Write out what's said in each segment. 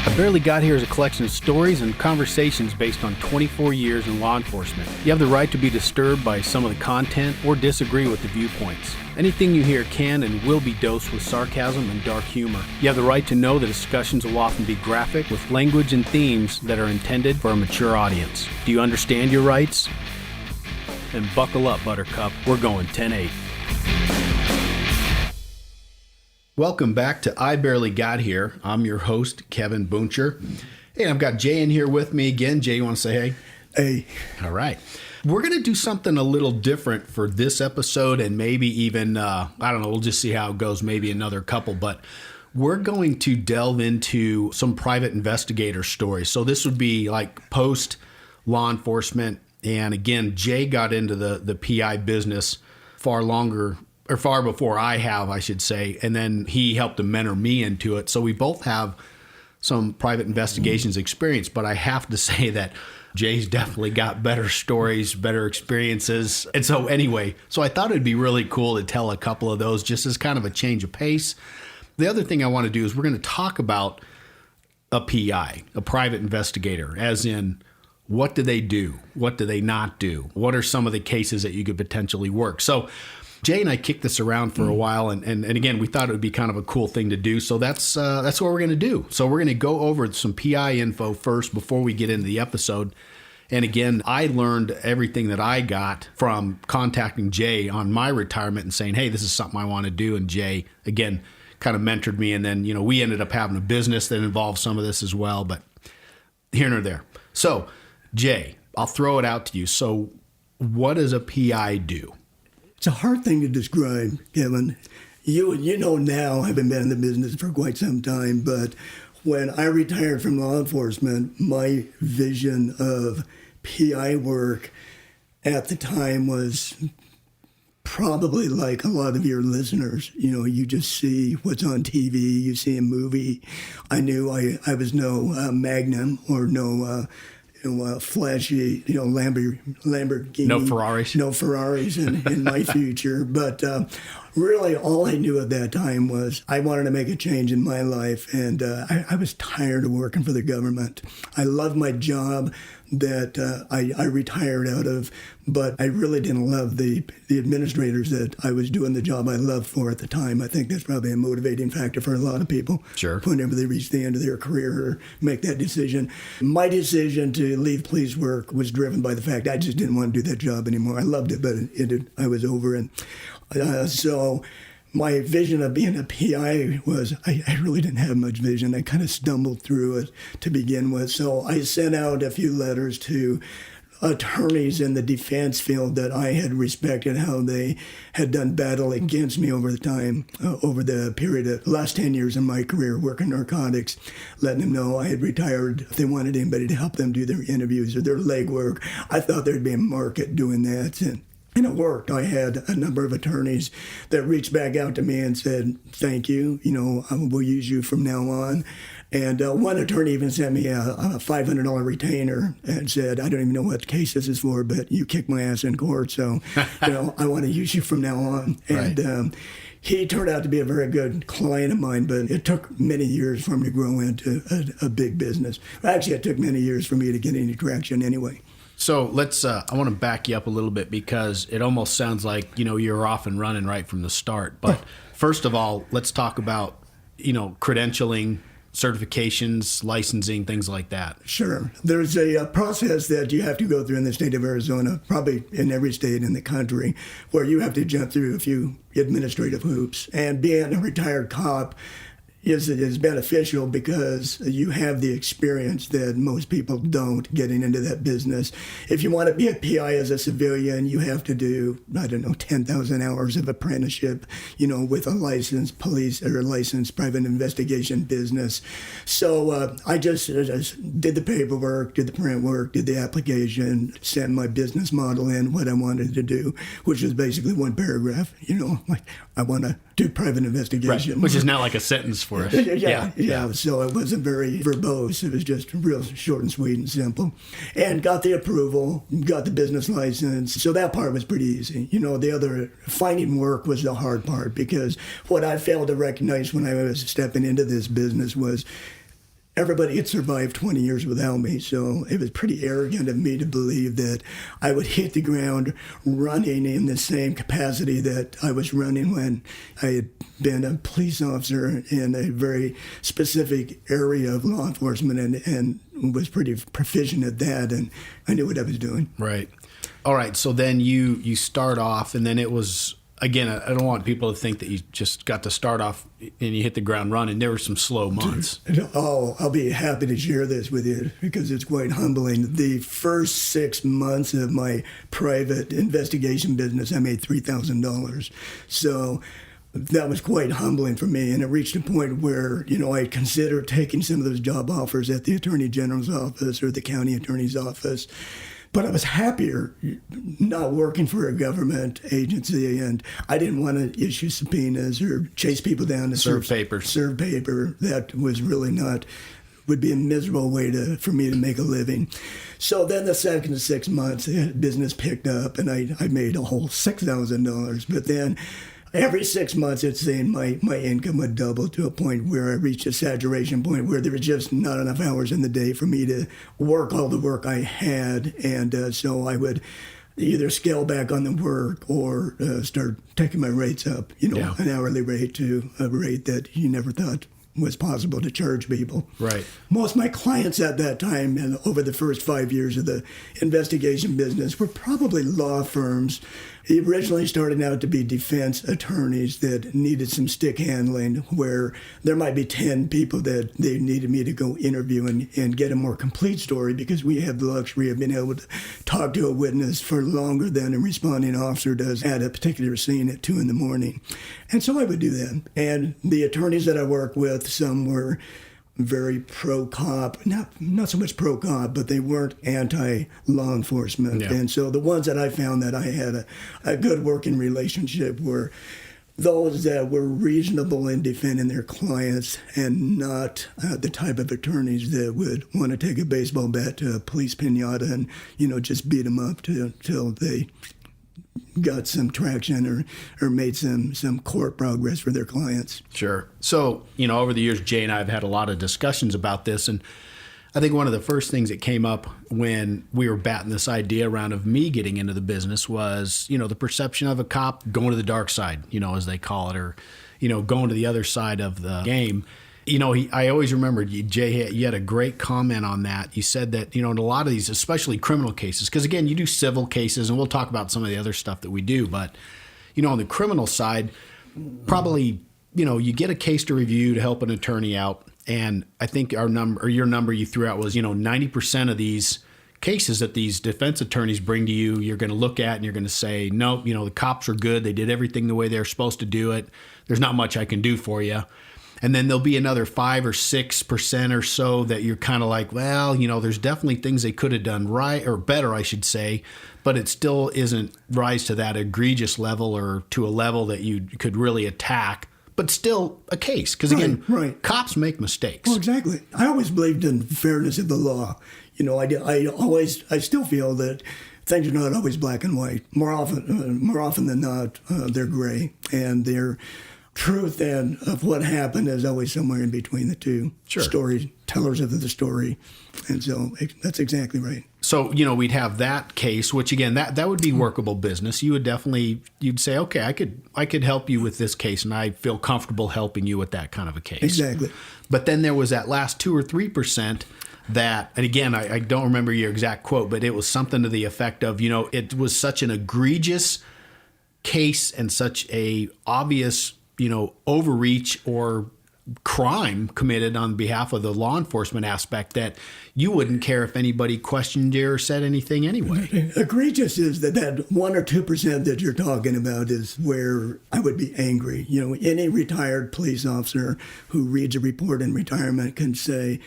I Barely Got Here is a collection of stories and conversations based on 24 years in law enforcement. You have the right to be disturbed by some of the content or disagree with the viewpoints. Anything you hear can and will be dosed with sarcasm and dark humor. You have the right to know the discussions will often be graphic with language and themes that are intended for a mature audience. Do you understand your rights? Then buckle up, Buttercup. We're going 10-8. Welcome back to I Barely Got Here. I'm your host, Kevin Booncher. Hey, I've got Jay in here with me again. Jay, you want to say hey? Hey. All right. We're going to do something a little different for this episode and maybe even, I don't know, we'll just see how it goes, maybe another couple. But we're going to delve into some private investigator stories. So this would be like post-law enforcement. And again, Jay got into the PI business far before I have, I should say. And then he helped to mentor me into it. So we both have some private investigations experience. But I have to say that Jay's definitely got better stories, better experiences. And so anyway, I thought it'd be really cool to tell a couple of those just as kind of a change of pace. The other thing I want to do is we're going to talk about a PI, a private investigator, as in what do they do? What do they not do? What are some of the cases that you could potentially work? So Jay and I kicked this around for a while, and again, we thought it would be kind of a cool thing to do. So that's what we're going to do. So we're going to go over some PI info first before we get into the episode. And again, I learned everything that I got from contacting Jay on my retirement and saying, hey, this is something I want to do. And Jay, again, kind of mentored me. And then, we ended up having a business that involved some of this as well, but here nor there. So Jay, I'll throw it out to you. So what does a PI do? It's a hard thing to describe, Kevin. You know now, I haven't been in the business for quite some time, but when I retired from law enforcement, my vision of PI work at the time was probably like a lot of your listeners. You just see what's on TV, you see a movie. I knew I was no Magnum or no flashy, Lamborghini. No Ferraris in my future. But really all I knew at that time was I wanted to make a change in my life. And I was tired of working for the government. I loved my job that I retired out of, but I really didn't love the administrators that I was doing the job I loved for at the time. I think that's probably a motivating factor for a lot of people. Sure. Whenever they reach the end of their career or make that decision. My decision to leave police work was driven by the fact I just didn't want to do that job anymore. I loved it, but I was over it. So my vision of being a PI was I really didn't have much vision. I kind of stumbled through it to begin with. So I sent out a few letters to attorneys in the defense field that I had respected how they had done battle against me over the time, over the period of the last 10 years of my career working narcotics, letting them know I had retired. If they wanted anybody to help them do their interviews or their legwork, I thought there'd be a market doing that. And it worked. I had a number of attorneys that reached back out to me and said, thank you, we'll use you from now on. And one attorney even sent me a $500 retainer and said, I don't even know what case this is for, but you kicked my ass in court, so I want to use you from now on. Right. And he turned out to be a very good client of mine, but it took many years for him to grow into a big business. Actually, it took many years for me to get any traction anyway. So I want to back you up a little bit because it almost sounds like, you're off and running right from the start. But first of all, let's talk about, credentialing, certifications, licensing, things like that. Sure. There's a process that you have to go through in the state of Arizona, probably in every state in the country, where you have to jump through a few administrative hoops. And being a retired cop is beneficial because you have the experience that most people don't getting into that business. If you want to be a PI as a civilian, you have to do, 10,000 hours of apprenticeship, with a licensed police or a licensed private investigation business. So I just did the paperwork, did the print work, did the application, sent my business model in, what I wanted to do, which was basically one paragraph, like I want to do private investigation. Right. Which is now like a sentence for us. Yeah. So it wasn't very verbose. It was just real short and sweet and simple. And got the approval, got the business license. So that part was pretty easy. The other, finding work was the hard part because what I failed to recognize when I was stepping into this business was everybody had survived 20 years without me. So it was pretty arrogant of me to believe that I would hit the ground running in the same capacity that I was running when I had been a police officer in a very specific area of law enforcement and was pretty proficient at that. And I knew what I was doing. Right. All right. So then you start off, and then it was, again, I don't want people to think that you just got to start off and you hit the ground running. There were some slow months. Oh, I'll be happy to share this with you because it's quite humbling. The first 6 months of my private investigation business, I made $3,000. So that was quite humbling for me. And it reached a point where, I considered taking some of those job offers at the Attorney General's office or the county attorney's office. But I was happier not working for a government agency, and I didn't want to issue subpoenas or chase people down to serve paper. That was really would be a miserable way for me to make a living. So then the second 6 months, business picked up, and I made a whole $6,000. But then every 6 months, it seemed my income would double to a point where I reached a saturation point where there was just not enough hours in the day for me to work all the work I had. And so I would either scale back on the work or start taking my rates up, an hourly rate to a rate that you never thought was possible to charge people. Right. Most of my clients at that time and over the first 5 years of the investigation business were probably law firms. Originally starting out to be defense attorneys that needed some stick handling, where there might be 10 people that they needed me to go interview and get a more complete story, because we have the luxury of being able to talk to a witness for longer than a responding officer does at a particular scene at 2 a.m. And so I would do that. And the attorneys that I worked with, some were very pro-cop, not so much pro-cop, but they weren't anti-law enforcement. Yeah. And so the ones that I found that I had a good working relationship were those that were reasonable in defending their clients and not the type of attorneys that would want to take a baseball bat to a police piñata and, just beat them up till they got some traction or made some court progress for their clients. Sure. So, over the years, Jay and I have had a lot of discussions about this. And I think one of the first things that came up when we were batting this idea around of me getting into the business was, the perception of a cop going to the dark side, as they call it, or, going to the other side of the game. I always remembered, Jay, you had a great comment on that. You said that, in a lot of these, especially criminal cases, because, again, you do civil cases, and we'll talk about some of the other stuff that we do. But, on the criminal side, probably, you get a case to review to help an attorney out. And I think your number you threw out was, 90% of these cases that these defense attorneys bring to you, you're going to look at and you're going to say, nope, the cops are good. They did everything the way they're supposed to do it. There's not much I can do for you. And then there'll be another 5 or 6% or so that you're kind of like, well, there's definitely things they could have done right, or better, I should say, but it still isn't rise to that egregious level or to a level that you could really attack, but still a case. Because again, cops make mistakes. Well, exactly. I always believed in fairness of the law. I still feel that things are not always black and white. More often than not, they're gray, and they're truth and of what happened is always somewhere in between the two. Sure. Storytellers of the story. And so that's exactly right. So, we'd have that case, which again, that would be workable business. You'd say, okay, I could help you with this case, and I feel comfortable helping you with that kind of a case. Exactly. But then there was that last 2 or 3% that, and again, I don't remember your exact quote, but it was something to the effect of, it was such an egregious case and such a obvious overreach or crime committed on behalf of the law enforcement aspect that you wouldn't care if anybody questioned you or said anything anyway. Egregious is that 1 or 2% that you're talking about is where I would be angry. Any retired police officer who reads a report in retirement can say,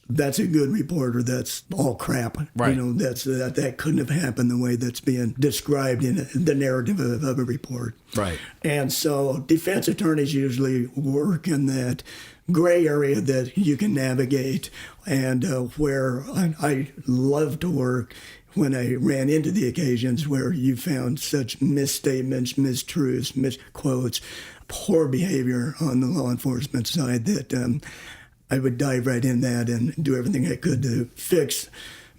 that's a good report, or that's all crap. Right. That couldn't have happened the way that's being described in the narrative of a report. Right. And so defense attorneys usually work in that gray area that you can navigate, and where I love to work when I ran into the occasions where you found such misstatements, mistruths, misquotes, poor behavior on the law enforcement side that I would dive right in that and do everything I could to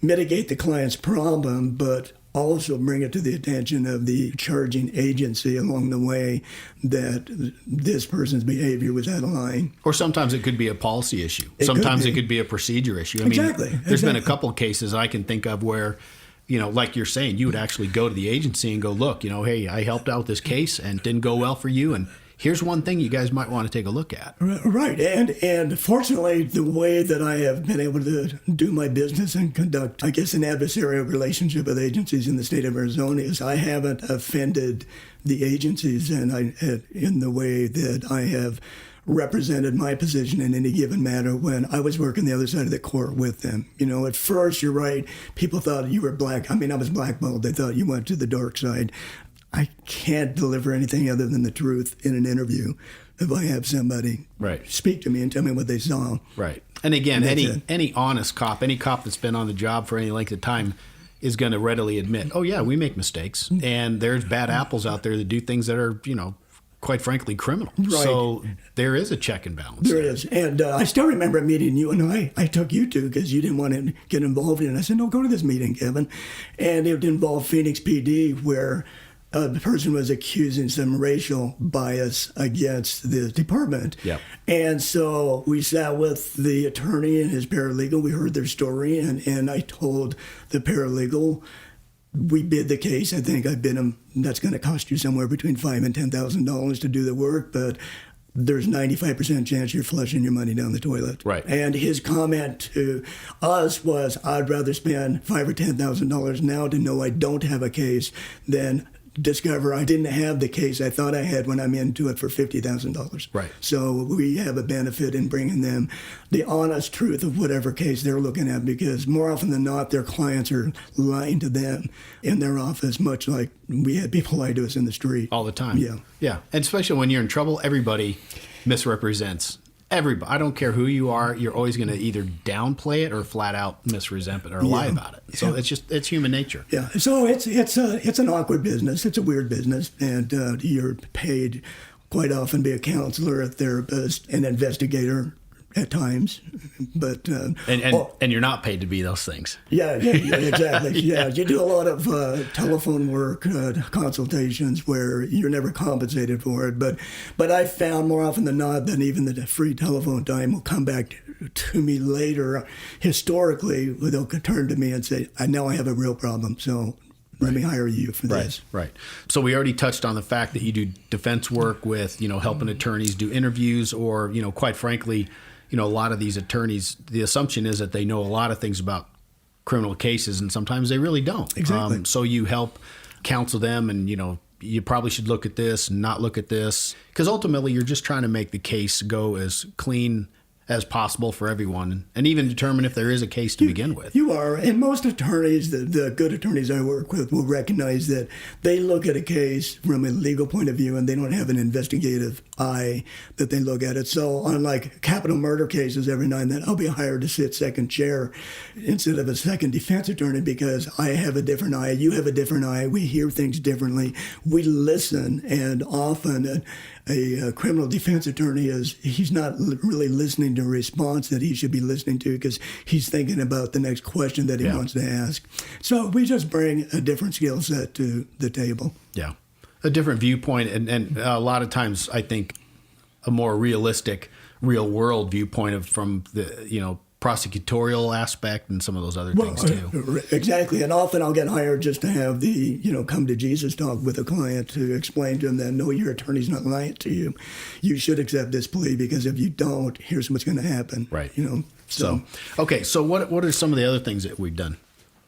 mitigate the client's problem, but also bring it to the attention of the charging agency along the way that this person's behavior was out of line. Or sometimes it could be a policy issue. Sometimes it could be a procedure issue. I mean, there's been a couple of cases I can think of where, like you're saying, you would actually go to the agency and go, look, hey, I helped out with this case and it didn't go well for you, and here's one thing you guys might want to take a look at. Right. And fortunately, the way that I have been able to do my business and conduct, I guess, an adversarial relationship with agencies in the state of Arizona is I haven't offended the agencies in the way that I have represented my position in any given matter when I was working the other side of the court with them. At first, you're right, people thought you were black. I mean, I was blackballed. They thought you went to the dark side. I can't deliver anything other than the truth in an interview if I have somebody speak to me and tell me what they saw. Right. And again, any honest cop, any cop that's been on the job for any length of time is going to readily admit, oh, yeah, we make mistakes. And there's bad apples out there that do things that are, quite frankly, criminal. Right. So there is a check and balance. There is. And I still remember a meeting you and I took you to because you didn't want to get involved in it. I said, no, go to this meeting, Kevin. And it involved Phoenix PD, where the person was accusing some racial bias against the department. Yep. And so we sat with the attorney and his paralegal. We heard their story, and I told the paralegal, we bid the case. I think I bid him, that's going to cost you somewhere between $5,000 and $10,000 to do the work, but there's 95% chance you're flushing your money down the toilet. Right. And his comment to us was, I'd rather spend $5,000 or $10,000 now to know I don't have a case than discover I didn't have the case I thought I had when I'm into it for $50,000. Right. So we have a benefit in bringing them the honest truth of whatever case they're looking at, because more often than not, their clients are lying to them in their office, much like we had people lie to us in the street. All the time. Yeah. Yeah. And especially when you're in trouble, everybody misrepresents. Everybody. I don't care who you are, you're always going to either downplay it or flat out misrepresent it or lie about it. So it's human nature. Yeah. So it's an awkward business. It's a weird business, and you're paid quite often to be a counselor, a therapist, an investigator at times, but and you're not paid to be those things. Yeah, exactly. Yeah, you do a lot of telephone work, consultations where you're never compensated for it. But I found more often than not that even the free telephone time will come back to me later. Historically, they'll turn to me and say, "Now I have a real problem, so let me hire you for this." Right. So we already touched on the fact that you do defense work with, helping attorneys do interviews, or, quite frankly, a lot of these attorneys, the assumption is that they know a lot of things about criminal cases, and sometimes they really don't. Exactly. So you help counsel them, and, you probably should look at this and not look at this, because ultimately you're just trying to make the case go as clean as possible for everyone, and even determine if there is a case to begin with. You are, and most attorneys, the good attorneys I work with, will recognize that they look at a case from a legal point of view, and they don't have an investigative eye that they look at it. So unlike capital murder cases, every now and then I'll be hired to sit second chair instead of a second defense attorney, because I have a different eye, you have a different eye, we hear things differently, we listen, and often a criminal defense attorney he's not really listening to a response that he should be listening to, because he's thinking about the next question that he wants to ask. So we just bring a different skill set to the table. Yeah, a different viewpoint, and a lot of times I think a more realistic, real world viewpoint from the prosecutorial aspect and some of those other things too. Exactly. And often I'll get hired just to have the, come to Jesus talk with a client to explain to them that, no, your attorney's not lying to you. You should accept this plea, because if you don't, here's what's going to happen. Right. So okay. So what are some of the other things that we've done?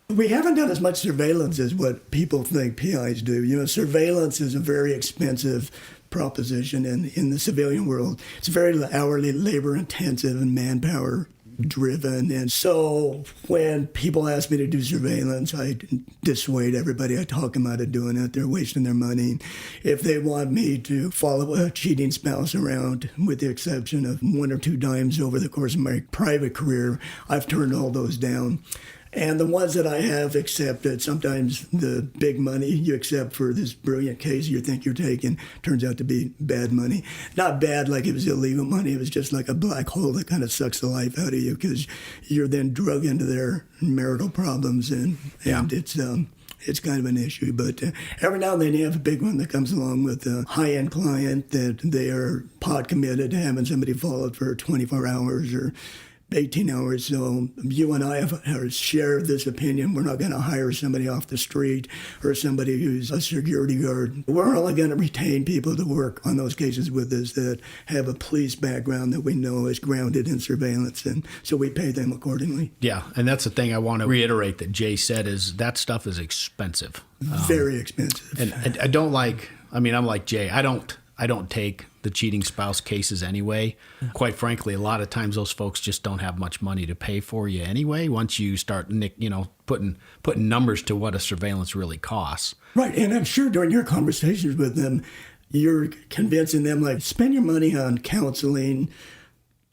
We haven't done as much surveillance as what people think PIs do. Surveillance is a very expensive proposition in the civilian world. It's very hourly labor intensive and manpower driven. And so when people ask me to do surveillance, I dissuade everybody. I talk them out of doing it. They're wasting their money. If they want me to follow a cheating spouse around, with the exception of one or two times over the course of my private career, I've turned all those down. And the ones that I have accepted, sometimes the big money you accept for this brilliant case you think you're taking turns out to be bad money. Not bad like it was illegal money. It was just like a black hole that kind of sucks the life out of you because you're then drug into their marital problems. And it's kind of an issue. But every now and then you have a big one that comes along with a high-end client that they are pot committed to having somebody follow it for 24 hours or 18 hours. So you and I have shared this opinion. We're not going to hire somebody off the street or somebody who's a security guard. We're only going to retain people to work on those cases with us that have a police background that we know is grounded in surveillance. And so we pay them accordingly. Yeah. And that's the thing I want to reiterate that Jay said is that stuff is expensive. Very expensive. And I don't like, I mean, I'm like Jay. I don't take the cheating spouse cases anyway. Quite frankly, a lot of times those folks just don't have much money to pay for you anyway. Once you start, putting numbers to what a surveillance really costs. Right, and I'm sure during your conversations with them, you're convincing them, like, spend your money on counseling,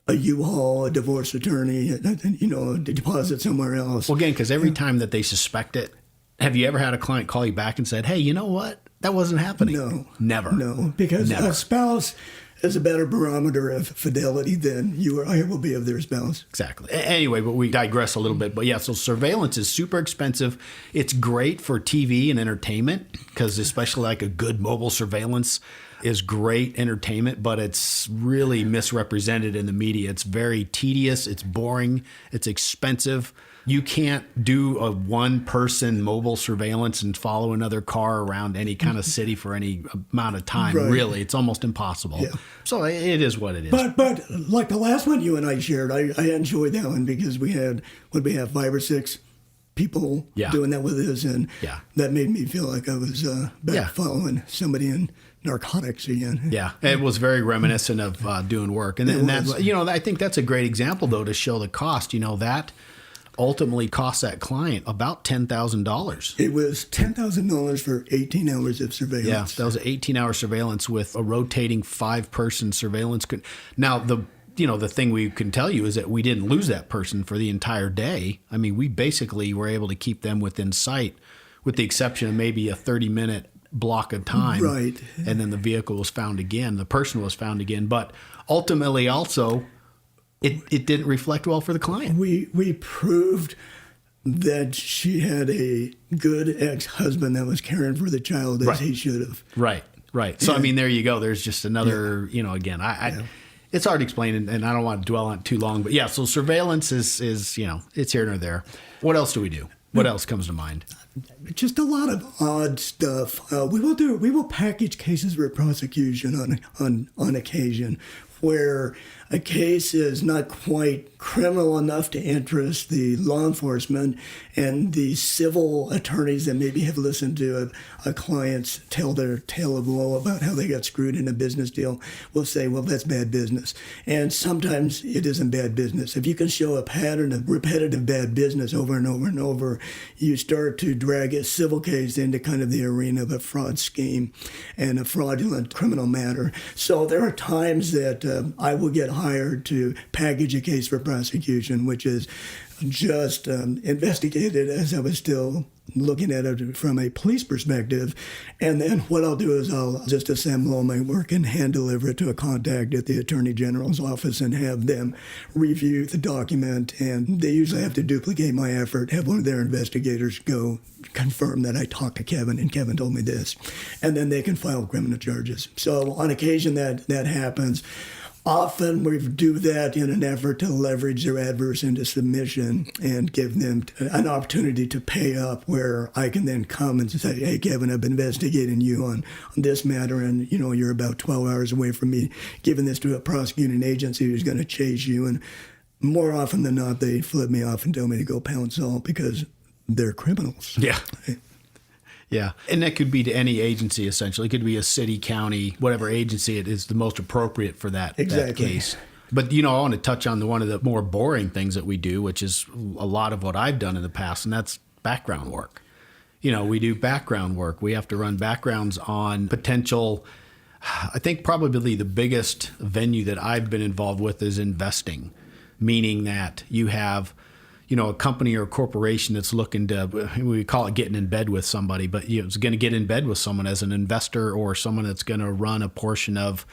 a U-Haul, a divorce attorney, a deposit somewhere else. Well, again, because every time that they suspect it, have you ever had a client call you back and said, hey, you know what? That wasn't happening. No. Never. No, because Never. a spouse is a better barometer of fidelity than you or I will be of their spouse. Exactly. Anyway, but we digress a little bit. But yeah, so surveillance is super expensive. It's great for TV and entertainment because especially like a good mobile surveillance is great entertainment, but it's really misrepresented in the media. It's very tedious. It's boring. It's expensive. You can't do a one-person mobile surveillance and follow another car around any kind of city for any amount of time. Right. Really, it's almost impossible. Yeah. So it is what it is. But like the last one you and I shared, I enjoyed that one because we have 5 or 6 people doing that with us, and that made me feel like I was back following somebody in narcotics again. Yeah, it was very reminiscent of doing work, and that's I think that's a great example though to show the cost. That ultimately cost that client about $10,000. It was $10,000 for 18 hours of surveillance. Yeah, that was an 18-hour surveillance with a rotating 5-person surveillance. Now, the thing we can tell you is that we didn't lose that person for the entire day. I mean, we basically were able to keep them within sight, with the exception of maybe a 30-minute block of time. Right. And then the vehicle was found again. The person was found again. But ultimately also, it didn't reflect well for the client. We proved that she had a good ex-husband that was caring for the child as he should have. Right. So, I mean, there you go. There's just another, again, it's hard to explain, and I don't want to dwell on it too long. But, yeah, so surveillance is it's here and there. What else do we do? What else comes to mind? Just a lot of odd stuff. We will package cases for prosecution on occasion where a case is not quite criminal enough to interest the law enforcement, and the civil attorneys that maybe have listened to a client's tell their tale of woe about how they got screwed in a business deal will say, well, that's bad business. And sometimes it isn't bad business. If you can show a pattern of repetitive bad business over and over and over, you start to drag a civil case into kind of the arena of a fraud scheme and a fraudulent criminal matter. So there are times that I will get hired to package a case for prosecution, which is just investigated as I was still looking at it from a police perspective. And then what I'll do is I'll just assemble all my work and hand deliver it to a contact at the Attorney General's office and have them review the document. And they usually have to duplicate my effort, have one of their investigators go confirm that I talked to Kevin and Kevin told me this. And then they can file criminal charges. So on occasion that happens. Often we do that in an effort to leverage their adverse into submission and give them an opportunity to pay up, where I can then come and say, hey, Kevin, I've been investigating you on this matter, and you're about 12 hours away from me giving this to a prosecuting agency who's going to chase you. And more often than not, they flip me off and tell me to go pound salt because they're criminals. Yeah. Yeah, and that could be to any agency, essentially. It could be a city, county, whatever agency it is the most appropriate for that case. But, I want to touch on one of the more boring things that we do, which is a lot of what I've done in the past, and that's background work. We do background work. We have to run backgrounds on potential. I think probably the biggest venue that I've been involved with is investing, meaning that you have a company or a corporation that's looking to, we call it getting in bed with somebody, but it's going to get in bed with someone as an investor or someone that's going to run a portion of,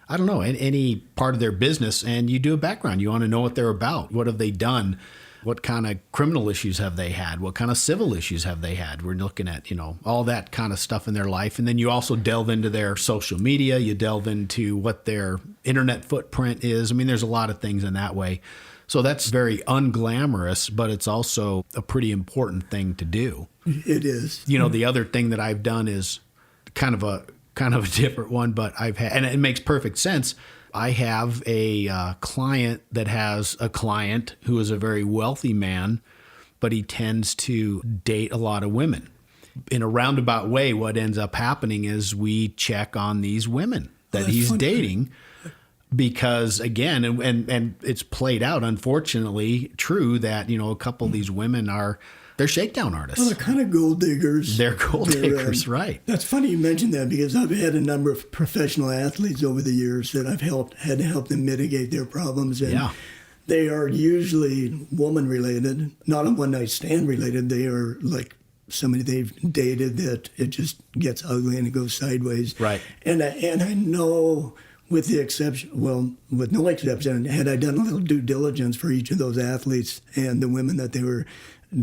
I don't know, any part of their business, and you do a background. You want to know what they're about. What have they done? What kind of criminal issues have they had? What kind of civil issues have they had? We're looking at, all that kind of stuff in their life. And then you also delve into their social media. You delve into what their internet footprint is. I mean, there's a lot of things in that way. So that's very unglamorous, but it's also a pretty important thing to do. It is. The other thing that I've done is kind of a different one, but I've had, and it makes perfect sense. I have a client that has a client who is a very wealthy man, but he tends to date a lot of women. In a roundabout way, what ends up happening is we check on these women that he's dating. Because again, and it's played out, unfortunately, true that, a couple of these women they're shakedown artists. Well, they're kind of gold diggers. They're gold diggers, right. That's funny you mentioned that, because I've had a number of professional athletes over the years that I've had to help them mitigate their problems. And they are usually woman related, not a one night stand related. They are like somebody they've dated that it just gets ugly and it goes sideways. Right. And I know, with no exception, had I done a little due diligence for each of those athletes and the women that they were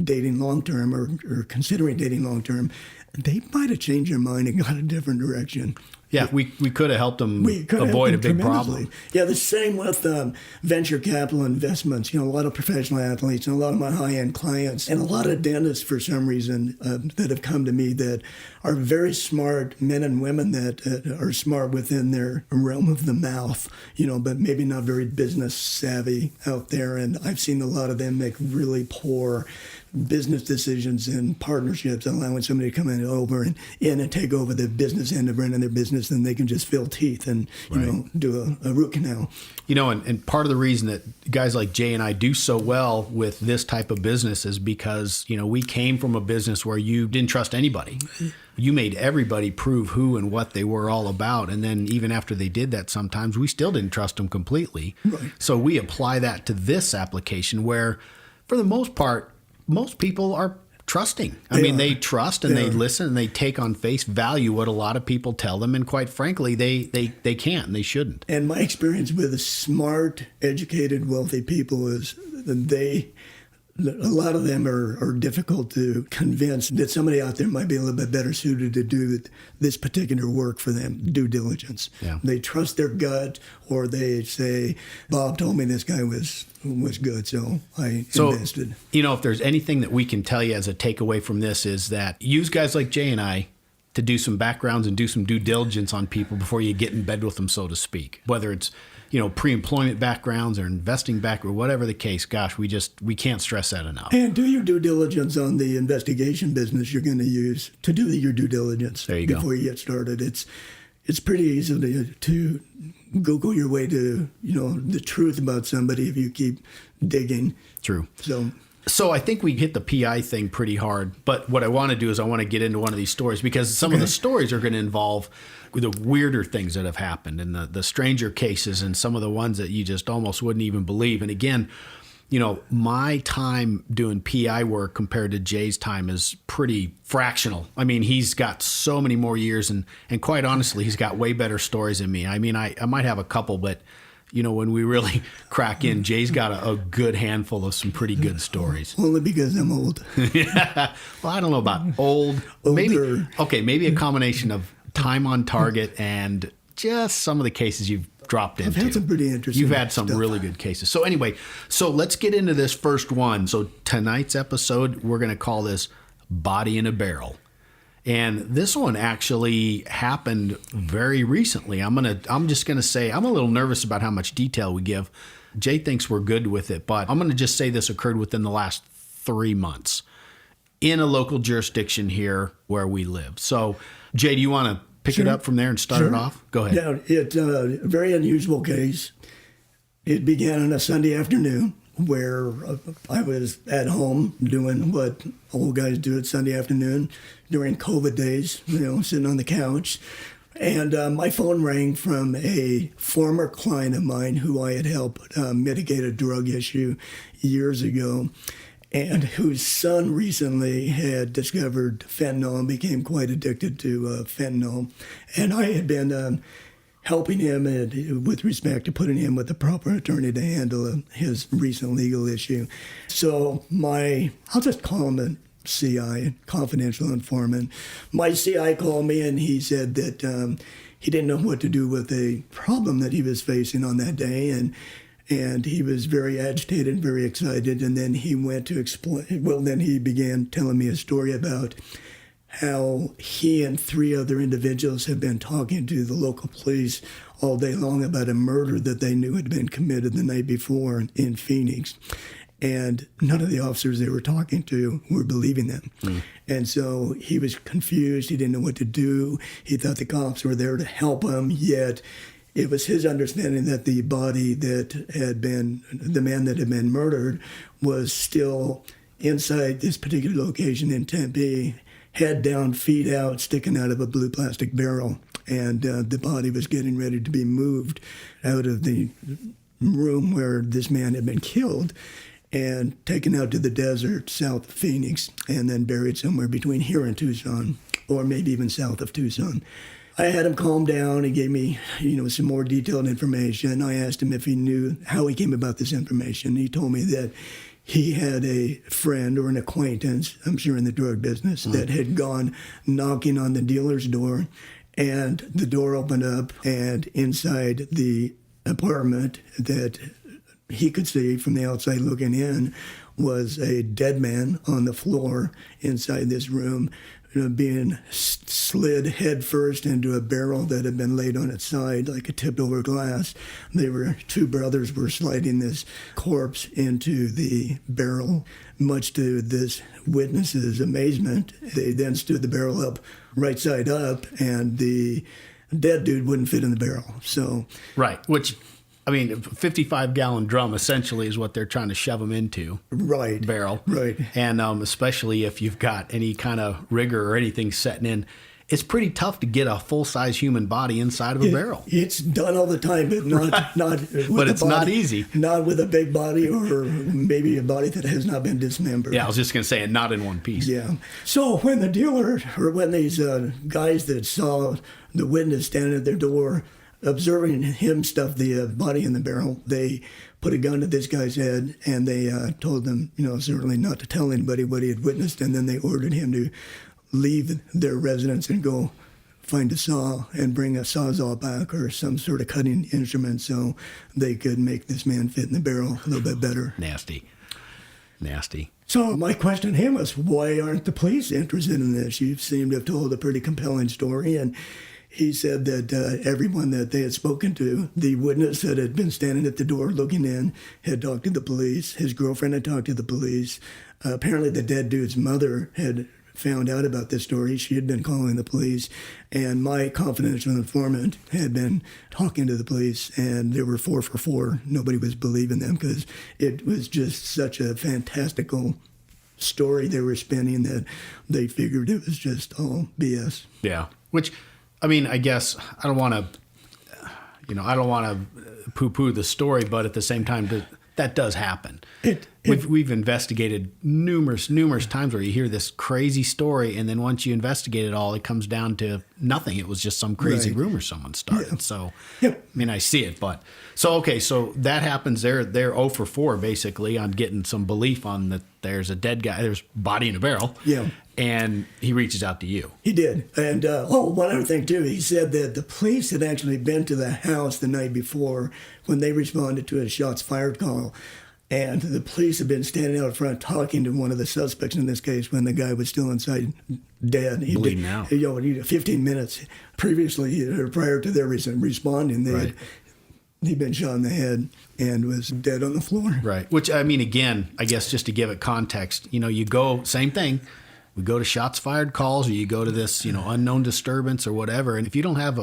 dating long-term or considering dating long-term, they might have changed their mind and got a different direction. Yeah, we could have helped them avoid a big problem. Yeah, the same with venture capital investments. A lot of professional athletes and a lot of my high-end clients and a lot of dentists, for some reason, that have come to me that are very smart men and women that are smart within their realm of the mouth, but maybe not very business savvy out there. And I've seen a lot of them make really poor business decisions and partnerships, allowing somebody to come over and take over the business end of running their business, and they can just fill teeth and do a root canal. And part of the reason that guys like Jay and I do so well with this type of business is because we came from a business where you didn't trust anybody. You made everybody prove who and what they were all about, and then even after they did that, sometimes we still didn't trust them completely. Right. So we apply that to this application, where for the most part, most people are trusting. They trust and they listen and they take on face value what a lot of people tell them. And quite frankly, they can't and they shouldn't. And my experience with smart, educated, wealthy people is that a lot of them are difficult to convince that somebody out there might be a little bit better suited to do this particular work for them, due diligence. Yeah. They trust their gut, or they say, Bob told me this guy was good, so I invested. If there's anything that we can tell you as a takeaway from this is that use guys like Jay and I to do some backgrounds and do some due diligence on people before you get in bed with them, so to speak. Whether it's pre-employment backgrounds or investing or whatever the case, gosh, we can't stress that enough. And do your due diligence on the investigation business you're going to use to do your due diligence before you get started. It's pretty easy to Google your way to the truth about somebody if you keep digging. True. So I think we hit the PI thing pretty hard, but what I want to do is I want to get into one of these stories, because some of the stories are going to involve the weirder things that have happened and the stranger cases and some of the ones that you just almost wouldn't even believe. And again, my time doing PI work compared to Jay's time is pretty fractional. He's got so many more years and quite honestly, he's got way better stories than me. I might have a couple, but when we really crack in, Jay's got a good handful of some pretty good stories. Only because I'm old. Yeah. Well, I don't know about old. Older. Maybe a combination of time on target and just some of the cases you've dropped into. I've had some pretty interesting You've had some stuff. really good cases. So anyway, let's get into this first one. So tonight's episode, we're going to call this Body in a Barrel. And this one actually happened very recently. I'm just going to say I'm a little nervous about how much detail we give. Jay thinks we're good with it, but I'm going to just say this occurred within the last 3 months in a local jurisdiction here where we live. So, Jay, do you want to pick it up from there and start it off? Go ahead. Yeah, it's a very unusual case. It began on a Sunday afternoon where I was at home doing what old guys do at Sunday afternoon during COVID days, sitting on the couch. And my phone rang from a former client of mine who I had helped mitigate a drug issue years ago. and whose son recently had discovered fentanyl and became quite addicted to fentanyl. And I had been helping him with respect to putting him with the proper attorney to handle his recent legal issue. So I'll just call him a CI, confidential informant. My CI called me and he said that he didn't know what to do with a problem that he was facing on that day, and he was very agitated, very excited, and then he went to explain. Well, then he began telling me a story about how he and 3 other individuals had been talking to the local police all day long about a murder that they knew had been committed the night before in Phoenix. And none of the officers they were talking to were believing them. And so he was confused. He didn't know what to do. He thought the cops were there to help him, yet it was his understanding that the body that had been, the man that had been murdered, was still inside this particular location in Tempe, head down, feet out, sticking out of a blue plastic barrel. And the body was getting ready to be moved out of the room where this man had been killed and taken out to the desert south of Phoenix and then buried somewhere between here and Tucson, or maybe even south of Tucson. I had him calm down. He gave me, some more detailed information. I asked him if he knew how he came about this information. He told me that he had a friend or an acquaintance, I'm sure in the drug business, that had gone knocking on the dealer's door, and the door opened up, and inside the apartment that he could see from the outside looking in was a dead man on the floor inside this room, being slid head first into a barrel that had been laid on its side like a tipped over glass. 2 brothers were sliding this corpse into the barrel. Much to this witness's amazement, they then stood the barrel up right side up, and the dead dude wouldn't fit in the barrel. So right, which, I mean, a 55-gallon drum essentially is what they're trying to shove them into. Right. Barrel. Right. And especially if you've got any kind of rigor or anything setting in, it's pretty tough to get a full-size human body inside of a barrel. It's done all the time, but not with but it's body, not easy. Not with a big body, or maybe a body that has not been dismembered. Yeah, I was just going to say, and not in one piece. Yeah. So when the dealer, or when these guys that saw the witness standing at their door, observing him stuff the body in the barrel, they put a gun to this guy's head, and they told him, certainly not to tell anybody what he had witnessed, and then they ordered him to leave their residence and go find a saw and bring a sawzall back or some sort of cutting instrument so they could make this man fit in the barrel a little bit better. Nasty. So my question to him was, why aren't the police interested in this? You seem to have told a pretty compelling story, and he said that everyone that they had spoken to, the witness that had been standing at the door looking in, had talked to the police. His girlfriend had talked to the police. Apparently the dead dude's mother had found out about this story. She had been calling the police, and my confidential informant had been talking to the police, and they were 4 for 4. Nobody was believing them because it was just such a fantastical story they were spinning that they figured it was just all BS. Yeah, which, I mean, I guess I don't want to poo-poo the story, but at the same time, that does happen. We've investigated numerous times where you hear this crazy story, and then once you investigate it all, it comes down to nothing. It was just some crazy rumor someone started. Yeah. So, I mean, I see it, but so that happens. They're 0 for 4 basically on getting some belief on that there's a dead guy, there's body in a barrel. Yeah. And he reaches out to you. He did. And, one other thing, too. He said that the police had actually been to the house the night before when they responded to a shots fired call. And the police had been standing out front talking to one of the suspects in this case when the guy was still inside dead. Bleeding out. 15 minutes previously, or prior to their responding, he'd been shot in the head and was dead on the floor. Right. Which, I mean, again, I guess just to give it context, you go, same thing. We go to shots fired calls, or you go to this, unknown disturbance or whatever. And if you don't have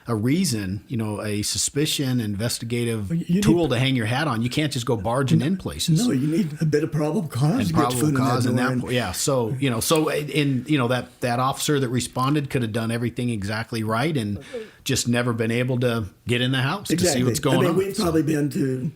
a reason, a suspicion, investigative tool to hang your hat on, you can't just go barging in places. No, you need a bit of probable cause. And probable cause, and that, yeah. So that officer that responded could have done everything exactly right, and just never been able to get in the house to see what's going on. We've probably been to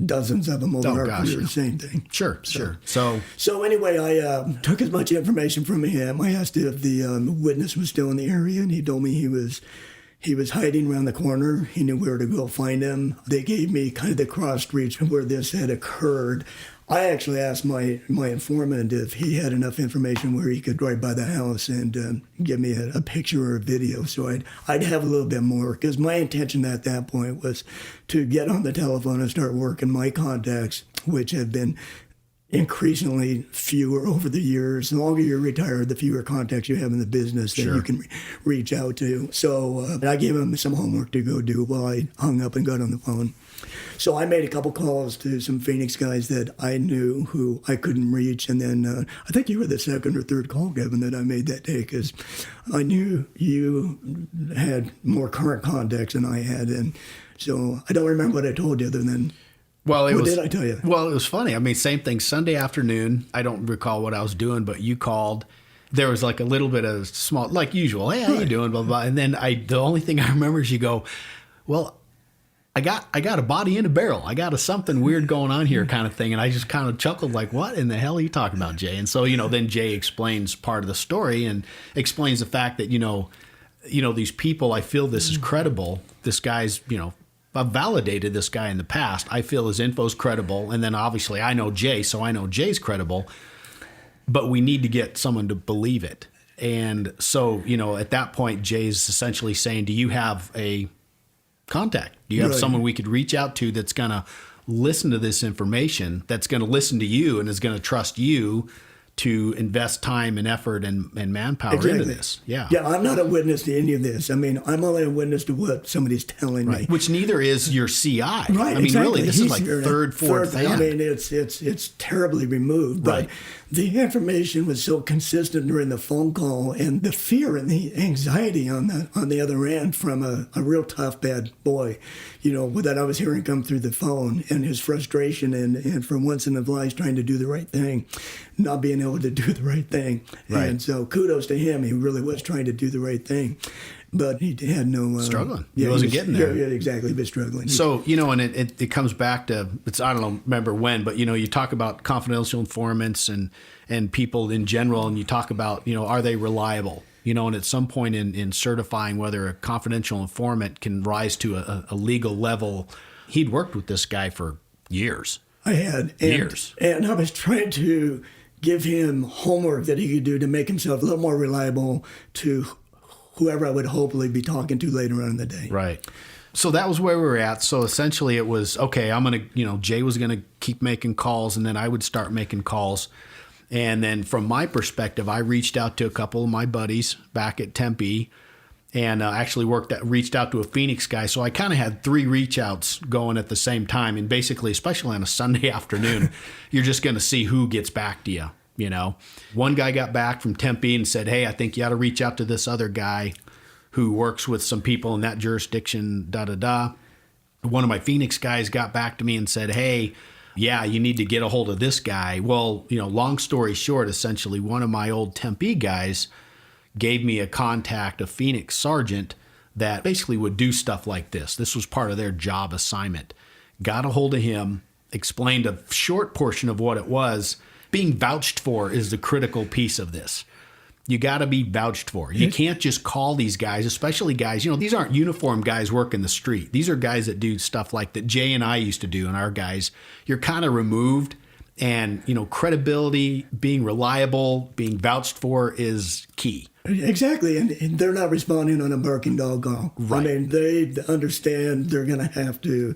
dozens of them over Oh, our gosh, career, yeah. same thing. Sure. So anyway, I took as much information from him. I asked if the witness was still in the area, and he told me he was hiding around the corner. He knew where to go find him. They gave me kind of the cross streets where this had occurred. I actually asked my informant if he had enough information where he could drive by the house and give me a picture or a video, so I'd have a little bit more, because my intention at that point was to get on the telephone and start working my contacts, which have been increasingly fewer over the years. The longer you're retired, the fewer contacts you have in the business that you can reach out to. So I gave him some homework to go do while I hung up and got on the phone. So I made a couple calls to some Phoenix guys that I knew who I couldn't reach. And then I think you were the second or third call, Kevin, that I made that day, because I knew you had more current contacts than I had. And so I don't remember what I told you other than... What did I tell you? Well, it was funny. I mean, same thing. Sunday afternoon, I don't recall what I was doing, but you called. There was like a little bit of small, like usual. Hey, how you doing? Blah, blah. And then the only thing I remember is you go, well, I got a body in a barrel. I got something weird going on here kind of thing. And I just kind of chuckled like, what in the hell are you talking about, Jay? And so, then Jay explains part of the story and explains the fact that, these people, I feel this is credible. This guy's, I've validated this guy in the past. I feel his info's credible. And then obviously I know Jay, so I know Jay's credible. But we need to get someone to believe it. And so, at that point, Jay's essentially saying, do you have a contact? Do you have someone we could reach out to that's going to listen to this information, that's going to listen to you and is going to trust you to invest time and effort and manpower into this? Yeah, I'm not a witness to any of this. I mean, I'm only a witness to what somebody's telling me. Which neither is your CI. Right, I mean, exactly. really, this is like third, fourth hand. I mean, it's terribly removed. But the information was so consistent during the phone call, and the fear and the anxiety on the other end from a real tough, bad boy, that I was hearing come through the phone, and his frustration and for once in his life trying to do the right thing, not being able to do the right thing. Right. And so kudos to him. He really was trying to do the right thing. But he had no... struggling. Yeah, he wasn't getting there. Yeah, exactly. He was struggling. So, and it comes back to, I don't remember when, but, you talk about confidential informants and people in general, and you talk about, are they reliable? And at some point in certifying whether a confidential informant can rise to a legal level, he'd worked with this guy for years. I had. Years. And I was trying to give him homework that he could do to make himself a little more reliable to whoever I would hopefully be talking to later on in the day. Right. So that was where we were at. So essentially it was, okay, I'm going to, Jay was going to keep making calls, and then I would start making calls. And then from my perspective, I reached out to a couple of my buddies back at Tempe, and actually reached out to a Phoenix guy. So I kind of had 3 reach outs going at the same time. And basically, especially on a Sunday afternoon, you're just going to see who gets back to you. One guy got back from Tempe and said, hey, I think you ought to reach out to this other guy who works with some people in that jurisdiction, da-da-da. One of my Phoenix guys got back to me and said, hey, yeah, you need to get a hold of this guy. Well, long story short, essentially, one of my old Tempe guys gave me a contact, a Phoenix sergeant, that basically would do stuff like this. This was part of their job assignment. Got a hold of him, explained a short portion of what it was. Being vouched for is the critical piece of this. You got to be vouched for. You can't just call these guys, especially guys, these aren't uniformed guys working the street. These are guys that do stuff like that Jay and I used to do, and our guys. You're kind of removed, and, credibility, being reliable, being vouched for is key. Exactly, and they're not responding on a barking dog call. Right. I mean, they understand they're going to have to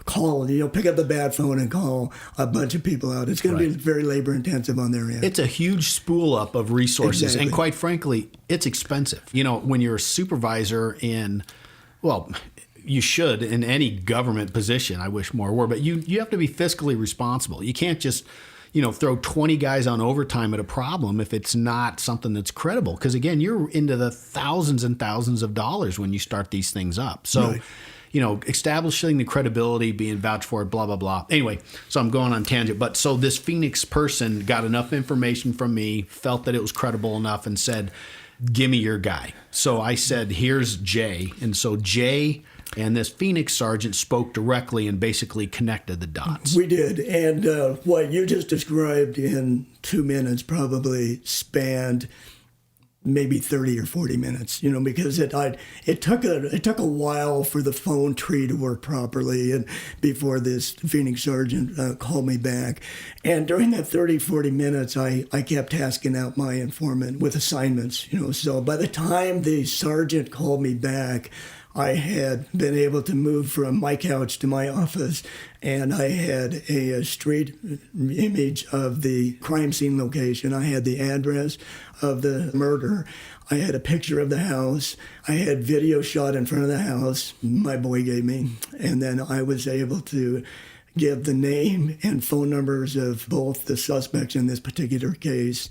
call, pick up the bad phone and call a bunch of people out. It's going to be very labor intensive on their end. It's a huge spool up of resources. Exactly. And quite frankly, it's expensive. When you're a supervisor you should in any government position, I wish more were, but you have to be fiscally responsible. You can't just, throw 20 guys on overtime at a problem if it's not something that's credible. Because again, you're into the thousands and thousands of dollars when you start these things up. So, establishing the credibility, being vouched for, blah, blah, blah. Anyway, so I'm going on tangent. But so this Phoenix person got enough information from me, felt that it was credible enough, and said, give me your guy. So I said, here's Jay. And so Jay And this Phoenix sergeant spoke directly and basically connected the dots. We did. And what you just described in 2 minutes probably spanned maybe 30 or 40 minutes, because it took a while for the phone tree to work properly and before this Phoenix sergeant called me back. And during that 30, 40 minutes, I kept tasking out my informant with assignments, So by the time the sergeant called me back, I had been able to move from my couch to my office, and I had a street image of the crime scene location. I had the address of the murder. I had a picture of the house. I had video shot in front of the house my boy gave me. And then I was able to give the name and phone numbers of both the suspects in this particular case.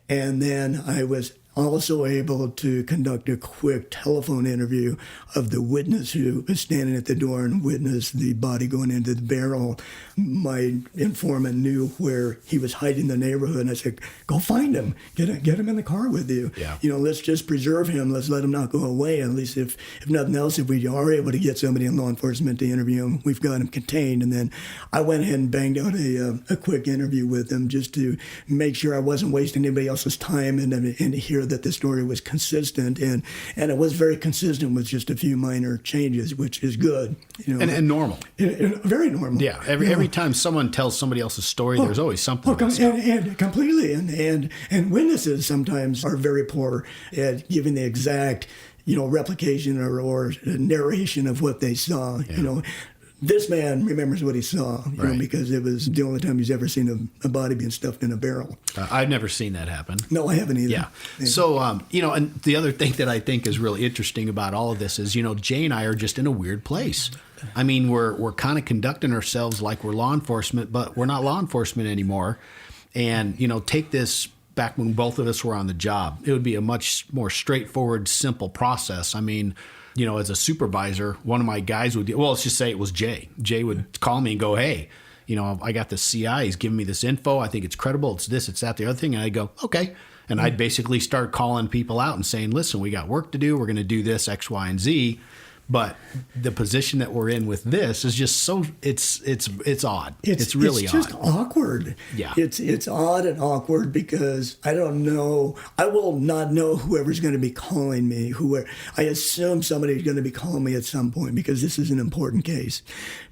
And then I was also able to conduct a quick telephone interview of the witness who was standing at the door and witnessed the body going into the barrel. My informant knew where he was hiding in the neighborhood, and I said, go find him. Get him in the car with you. Yeah. Let's just preserve him. Let's let him not go away. At least if nothing else, if we are able to get somebody in law enforcement to interview him, we've got him contained. And then I went ahead and banged out a quick interview with him just to make sure I wasn't wasting anybody else's time and to hear that the story was consistent, and it was very consistent with just a few minor changes, which is good. And normal. Very normal. Yeah, every time someone tells somebody else's story, there's always something. And completely. And witnesses sometimes are very poor at giving the exact, replication or narration of what they saw. Yeah. This man remembers what he saw, right, because it was the only time he's ever seen a body being stuffed in a barrel. I've never seen that happen. No, I haven't either. Yeah. So, and the other thing that I think is really interesting about all of this is, Jay and I are just in a weird place. I mean, we're kind of conducting ourselves like we're law enforcement, but we're not law enforcement anymore. And, take this back when both of us were on the job. It would be a much more straightforward, simple process. I mean, as a supervisor, one of my guys would, let's just say it was Jay. Jay would call me and go, hey, I got this CI. He's giving me this info. I think it's credible. It's this, it's that, the other thing. And I'd go, okay. And I'd basically start calling people out and saying, listen, we got work to do. We're going to do this, X, Y, and Z. But the position that we're in with this is just so it's odd. It's really odd. It's just awkward. Yeah. It's odd and awkward because I don't know. I will not know whoever's going to be calling me. I assume somebody's going to be calling me at some point because this is an important case.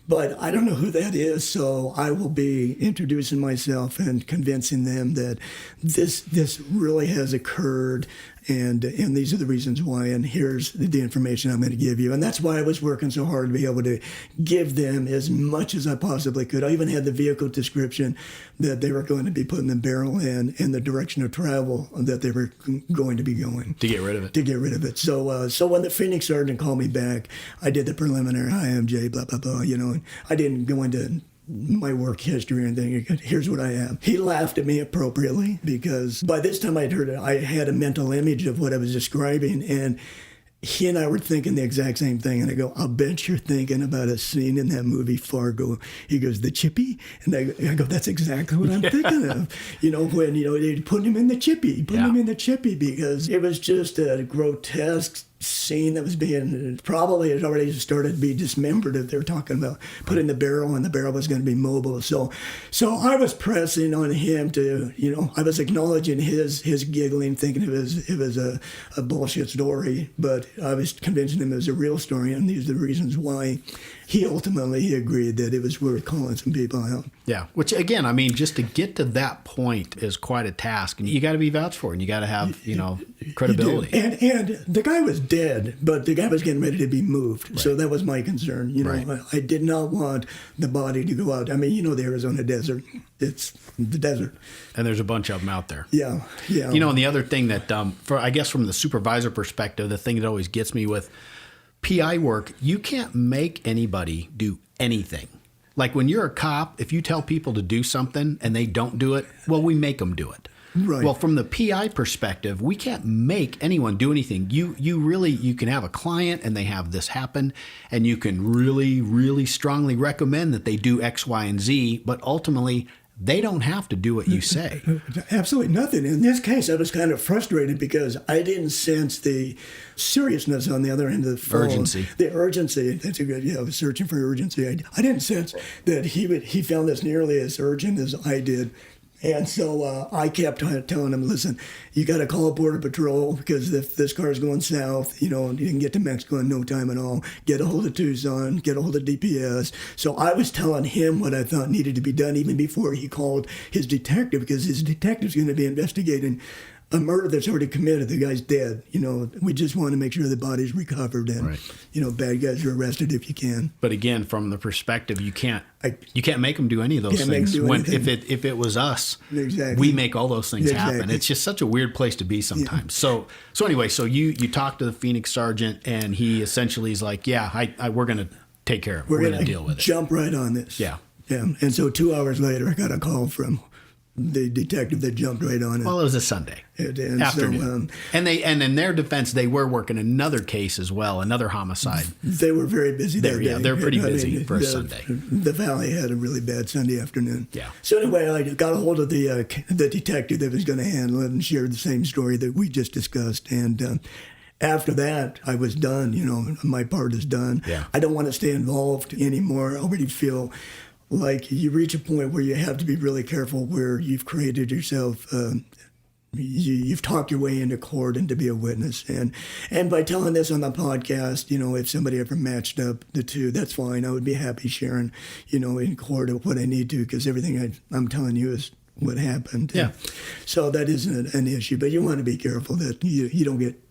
But I don't know who that is, so I will be introducing myself and convincing them that this really has occurred, and these are the reasons why, and here's the information I'm going to give you. And that's why I was working so hard to be able to give them as much as I possibly could. I even had the vehicle description that they were going to be putting the barrel in and the direction of travel that they were going to be going. To get rid of it. To get rid of it. So when the Phoenix sergeant called me back, I did the preliminary, hi, I'm Jay, blah, blah, blah, and I didn't go into my work history or anything. Here's what I have. He laughed at me appropriately because by this time I'd heard it. I had a mental image of what I was describing, and he and I were thinking the exact same thing. And I go, I'll bet you're thinking about a scene in that movie Fargo. He goes, the chippy? And I go, that's exactly what I'm thinking of. When, they put him in the chippy, because it was just a grotesque scene that was being, probably had already started to be dismembered if they were talking about putting the barrel, and the barrel was going to be mobile. So I was pressing on him to, I was acknowledging his giggling, thinking it was a bullshit story, but I was convincing him it was a real story, and these are the reasons why he ultimately agreed that it was worth calling some people out. Yeah, which again, I mean, just to get to that point is quite a task, and you got to be vouched for, and you got to have, credibility. And the guy was dead, but the guy was getting ready to be moved, right. So that was my concern. Right. I did not want the body to go out. I mean, the Arizona desert. It's the desert, and there's a bunch of them out there. Yeah. And the other thing that, I guess from the supervisor perspective, the thing that always gets me with PI work, you can't make anybody do anything. Like when you're a cop, if you tell people to do something and they don't do it, well, we make them do it. Right. Well, from the PI perspective, we can't make anyone do anything. You can have a client and they have this happen, and you can really, really strongly recommend that they do X, Y, and Z, but ultimately they don't have to do what you say. Absolutely nothing. In this case, I was kind of frustrated because I didn't sense the seriousness on the other end of the phone. Urgency. The urgency. That's a good. Yeah, I was searching for urgency. I didn't sense that he found this nearly as urgent as I did. And so I kept telling him, listen, you got to call Border Patrol because if this car is going south, you can get to Mexico in no time at all. Get a hold of Tucson, get a hold of DPS. So I was telling him what I thought needed to be done even before he called his detective, because his detective's going to be investigating a murder that's already committed. The guy's dead. We just want to make sure the body's recovered and, Right. Bad guys are arrested if you can. But again, from the perspective, you can't make them do any of those Can't make things. them do When anything. if it was us, Exactly. we make all those things happen. Exactly. It's just such a weird place to be sometimes. So anyway, so you talk to the Phoenix sergeant, and he essentially is like, yeah, we're going to take care of it. We're going to deal with it. Jump right on this. Yeah. Yeah. And so 2 hours later, I got a call from the detective that jumped right on it. Well, it was a Sunday And afternoon, so, and in their defense, they were working another case as well, another homicide. they were very busy that day. They're pretty busy for a Sunday. The Valley had a really bad Sunday afternoon. Yeah. So anyway, I got a hold of the detective that was going to handle it and shared the same story that we just discussed. And after that, I was done. My part is done. Yeah. I don't want to stay involved anymore. I already feel like you reach a point where you have to be really careful, where you've created yourself. You've talked your way into court and to be a witness. And by telling this on the podcast, if somebody ever matched up the two, that's fine. I would be happy sharing, in court of what I need to, because everything I'm telling you is what happened. Yeah. So that isn't an issue, but you want to be careful that you don't get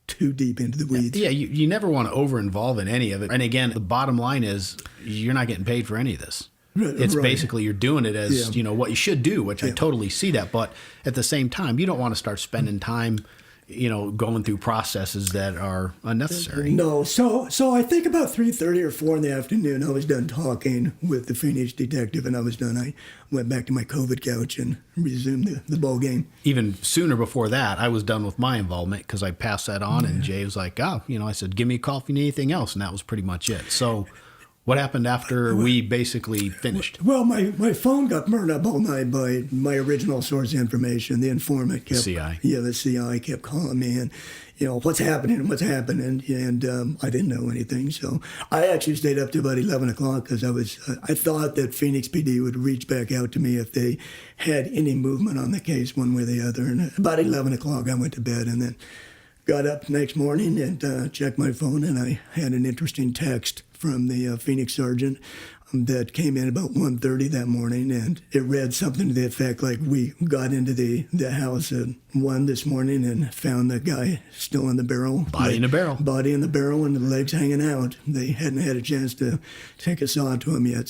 too deep into the weeds. Yeah, you never want to over-involve in any of it. And again, the bottom line is you're not getting paid for any of this. It's Right. basically you're doing it as, Yeah. what you should do, which I totally see that. But at the same time, you don't want to start spending time, going through processes that are unnecessary. No. So I think about 3:30 or 4 in the afternoon, I was done talking with the Phoenix detective, and I was done. I went back to my COVID couch and resumed the ball game. Even sooner before that, I was done with my involvement because I passed that on, and Jay was like, I said, give me a call if you need anything else. And that was pretty much it. So what happened after we basically finished? Well, my phone got burned up all night by my original source of information. The informant kept... CI. Yeah, the CI kept calling me and, what's happening? And I didn't know anything. So I actually stayed up to about 11 o'clock because I thought that Phoenix PD would reach back out to me if they had any movement on the case one way or the other. And about 11 o'clock, I went to bed and then got up next morning and checked my phone, and I had an interesting text from the Phoenix sergeant that came in about 1:30 that morning, and it read something to the effect like, we got into the house at 1 this morning and found the guy still in the barrel. Body in the barrel. Body in the barrel and the legs hanging out. They hadn't had a chance to take a saw to him yet.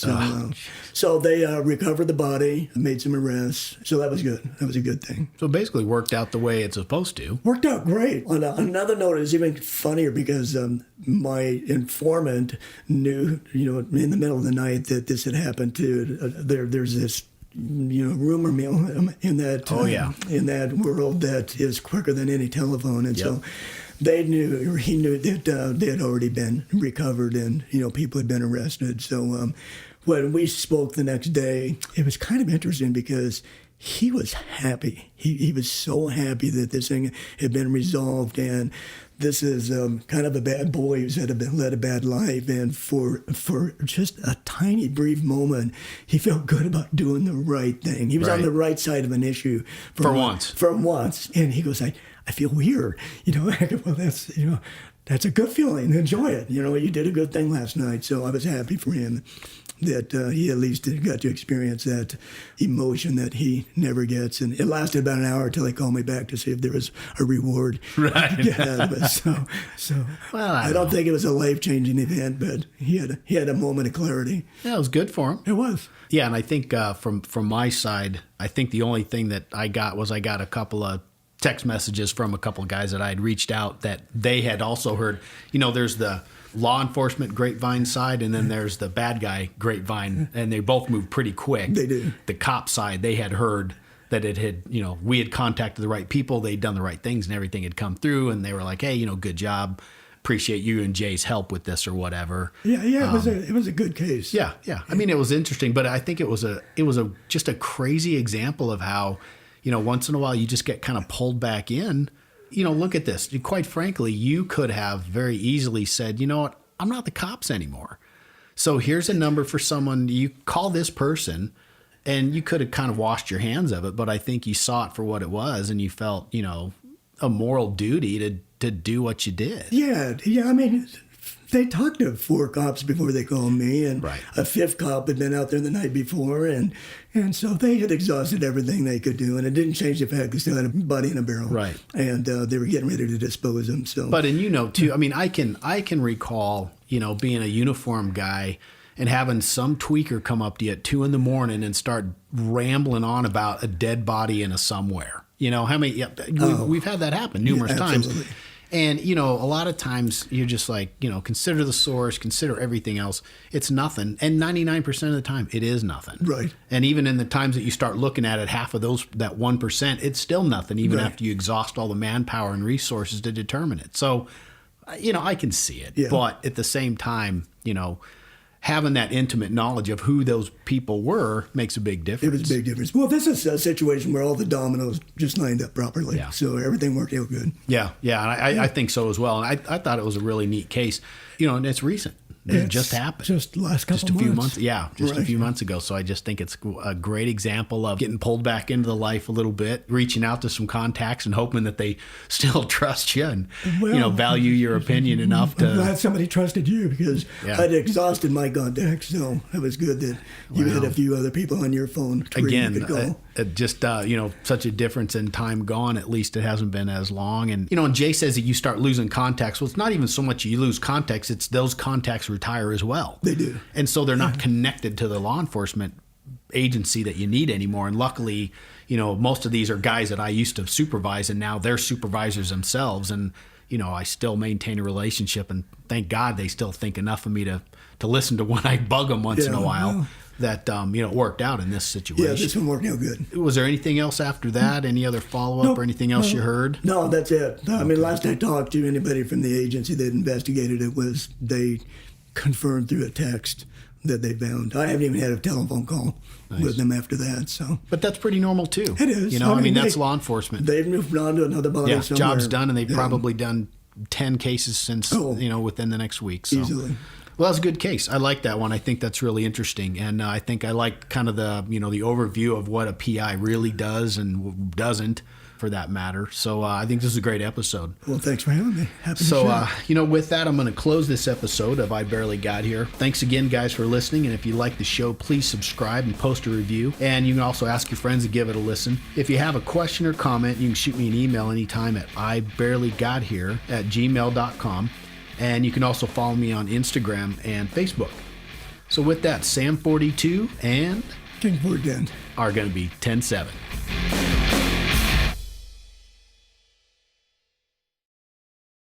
So they recovered the body, made some arrests. So that was good. That was a good thing. So it basically worked out the way it's supposed to. Worked out great. On another note, it was even funnier because my informant knew, in the middle of the night that this had happened to. There's this, rumor mill in that in that world that is quicker than any telephone, and so they knew, or he knew that they had already been recovered and people had been arrested. So when we spoke the next day, it was kind of interesting because he was happy. He was so happy that this thing had been resolved, and this is kind of a bad boy who's led a bad life, and for just a tiny brief moment, he felt good about doing the right thing. He was on the right side of an issue For once. For once, and he goes, I feel weird. I go, well, that's a good feeling. Enjoy it. You did a good thing last night, so I was happy for him that he at least got to experience that emotion that he never gets. And it lasted about an hour till they called me back to see if there was a reward. Right. So Well, I don't think it was a life-changing event, but he had a moment of clarity. Yeah, it was good for him. It was. Yeah, and I think from my side, I think the only thing that I got was I got a couple of text messages from a couple of guys that I had reached out that they had also heard. There's the law enforcement grapevine side, and then there's the bad guy grapevine, and they both move pretty quick. They do. The cop side, they had heard that it had, we had contacted the right people, they'd done the right things, and everything had come through, and they were like, hey, good job. appreciate you and Jay's help with this or whatever. Yeah, it was a good case. Yeah. I mean, it was interesting, but I think it was just a crazy example of how, once in a while you just get kind of pulled back in. Look at this. Quite frankly, you could have very easily said, you know what, I'm not the cops anymore. So here's a number for someone. You call this person, and you could have kind of washed your hands of it, but I think you saw it for what it was, and you felt, a moral duty to do what you did. Yeah. I mean, they talked to 4 cops before they called me, and Right. a 5th cop had been out there the night before, and so they had exhausted everything they could do, and it didn't change the fact they still had a body in a barrel. Right. And they were getting ready to dispose them. So, But too. I mean, I can recall being a uniform guy and having some tweaker come up to you at 2 a.m. and start rambling on about a dead body in a somewhere. How many? Yeah, we've had that happen numerous times. Absolutely. And, a lot of times you're just like, consider the source, consider everything else. It's nothing. And 99% of the time, it is nothing. Right. And even in the times that you start looking at it, half of that 1%, it's still nothing, even Right. after you exhaust all the manpower and resources to determine it. So, I can see it. Yeah. But at the same time, having that intimate knowledge of who those people were makes a big difference. it was a big difference. Well, this is a situation where all the dominoes just lined up properly. Yeah. So everything worked out good. Yeah, and I think so as well. And I thought it was a really neat case, and it's recent. It just happened. Just the last couple Just a few months. months. Yeah, just a Right. few months ago. So I just think it's a great example of getting pulled back into the life a little bit, reaching out to some contacts and hoping that they still trust you and, value your opinion enough I'm to. glad somebody trusted you, because Yeah. I'd exhausted my contacts. So it was good that you had a few other people on your phone to where you Again, could call. just such a difference in time gone. At least it hasn't been as long. And and Jay says that you start losing contacts. Well, it's not even so much you lose contacts; it's those contacts retire as well. They do. And so they're not connected to the law enforcement agency that you need anymore. And luckily, most of these are guys that I used to supervise, and now they're supervisors themselves. And I still maintain a relationship, and thank God they still think enough of me to listen to when I bug them once in a Yeah, while. well. That it worked out in this situation. Yeah, this one worked out good. Was there anything else after that? Any other follow-up or anything else you heard? No, that's it. I mean, last I talked to anybody from the agency that investigated it, was they confirmed through a text that they found. I haven't even had a telephone call with them after that. So, But that's pretty normal too. It is. I mean, that's they- law enforcement. they've moved on to another body Yeah, somewhere. job's done, and they've Yeah. probably done 10 cases since, within the next week. So. Easily. Well, that's a good case. I like that one. I think that's really interesting. And I think I like kind of the, the overview of what a PI really does and doesn't, for that matter. So I think this is a great episode. Well, thanks for having me. Happy to So, share. with that, I'm going to close this episode of I Barely Got Here. Thanks again, guys, for listening. And if you like the show, please subscribe and post a review. And you can also ask your friends to give it a listen. If you have a question or comment, you can shoot me an email anytime at ibarelygodhere@gmail.com. And you can also follow me on Instagram and Facebook. So with that, Sam42 and King 410. are going to be 10-7.